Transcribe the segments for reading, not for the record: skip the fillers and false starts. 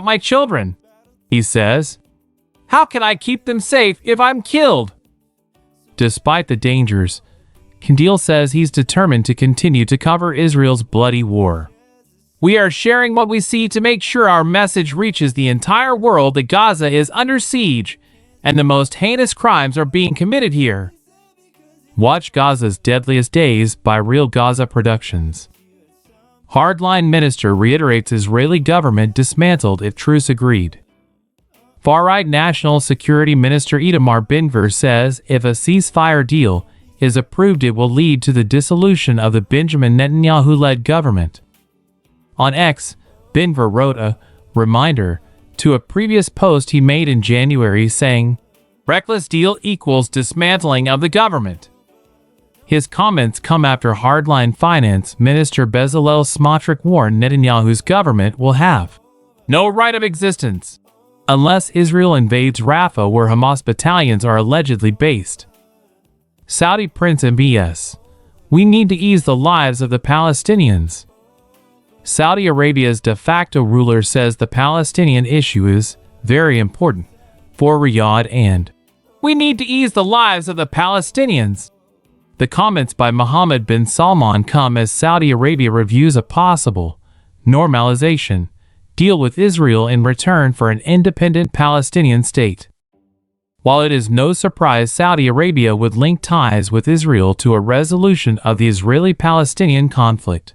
my children? He says. How can I keep them safe if I'm killed? Despite the dangers, Kandil says he's determined to continue to cover Israel's bloody war. We are sharing what we see to make sure our message reaches the entire world that Gaza is under siege and the most heinous crimes are being committed here. Watch Gaza's Deadliest Days by Real Gaza Productions. Hardline minister reiterates Israeli government dismantled if truce agreed. Far-right National Security Minister Itamar Ben-Gvir says if a ceasefire deal is approved it will lead to the dissolution of the Benjamin Netanyahu-led government. On X, Ben-Gvir wrote a reminder to a previous post he made in January saying, "Reckless deal equals dismantling of the government." His comments come after Hardline Finance Minister Bezalel Smotrich warned Netanyahu's government will have no right of existence unless Israel invades Rafah, where Hamas battalions are allegedly based. Saudi Prince MBS, we need to ease the lives of the Palestinians. Saudi Arabia's de facto ruler says the Palestinian issue is very important for Riyadh and we need to ease the lives of the Palestinians. The comments by Mohammed bin Salman come as Saudi Arabia reviews a possible normalization deal with Israel in return for an independent Palestinian state. While it is no surprise Saudi Arabia would link ties with Israel to a resolution of the Israeli-Palestinian conflict,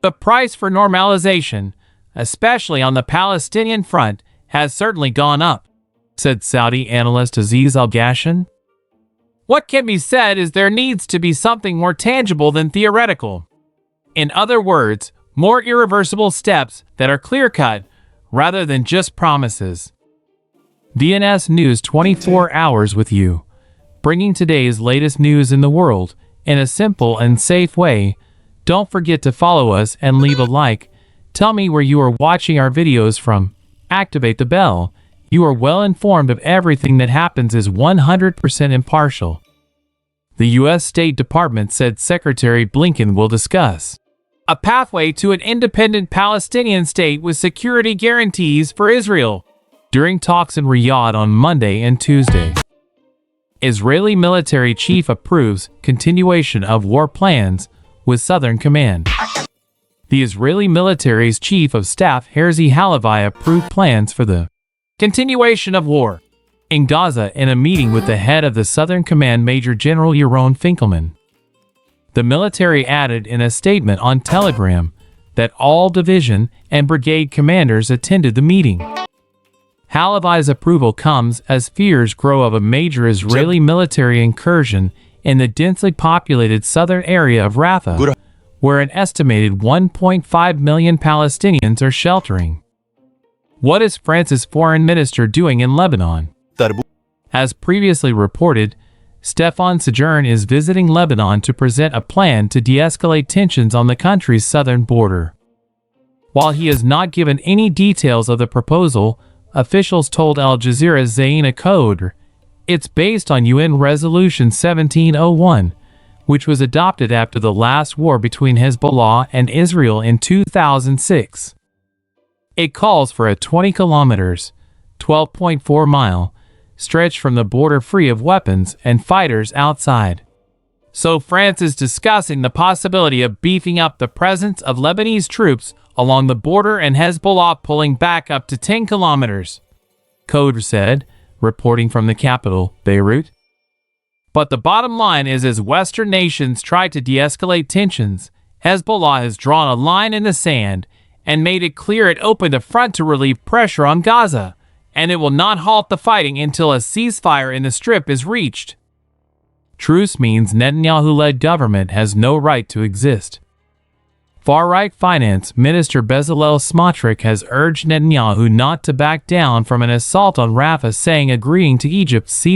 the price for normalization, especially on the Palestinian front, has certainly gone up, said Saudi analyst Aziz Al-Ghashan. What can be said is there needs to be something more tangible than theoretical. In other words, more irreversible steps that are clear-cut rather than just promises. DNS News 24 hours with you, bringing today's latest news in the world in a simple and safe way. Don't forget to follow us and leave a like. Tell me where you are watching our videos from. Activate the bell. You are well informed of everything that happens is 100% impartial. The U.S. State Department said Secretary Blinken will discuss a pathway to an independent Palestinian state with security guarantees for Israel during talks in Riyadh on Monday and Tuesday. Israeli military chief approves continuation of war plans with Southern Command. The Israeli military's chief of staff Herzi Halevi approved plans for the continuation of war in Gaza in a meeting with the head of the Southern Command, Major General Yaron Finkelman. The military added in a statement on Telegram that all division and brigade commanders attended the meeting. Halevi's approval comes as fears grow of a major Israeli military incursion in the densely populated southern area of Rafah, where an estimated 1.5 million Palestinians are sheltering. What is France's foreign minister doing in Lebanon? As previously reported, Stéphane Séjourné is visiting Lebanon to present a plan to de-escalate tensions on the country's southern border. While he has not given any details of the proposal, officials told Al Jazeera's Zaina Khoury it's based on UN Resolution 1701, which was adopted after the last war between Hezbollah and Israel in 2006. It calls for a 20 kilometers, 12.4 mile, stretch from the border free of weapons and fighters outside. So France is discussing the possibility of beefing up the presence of Lebanese troops along the border and Hezbollah pulling back up to 10 kilometers, Khoury said, reporting from the capital, Beirut. But the bottom line is as Western nations try to de-escalate tensions, Hezbollah has drawn a line in the sand and made it clear it opened a front to relieve pressure on Gaza, and it will not halt the fighting until a ceasefire in the Strip is reached. Truce means Netanyahu-led government has no right to exist. Far-right Finance Minister Bezalel Smotrich has urged Netanyahu not to back down from an assault on Rafah, saying agreeing to Egypt's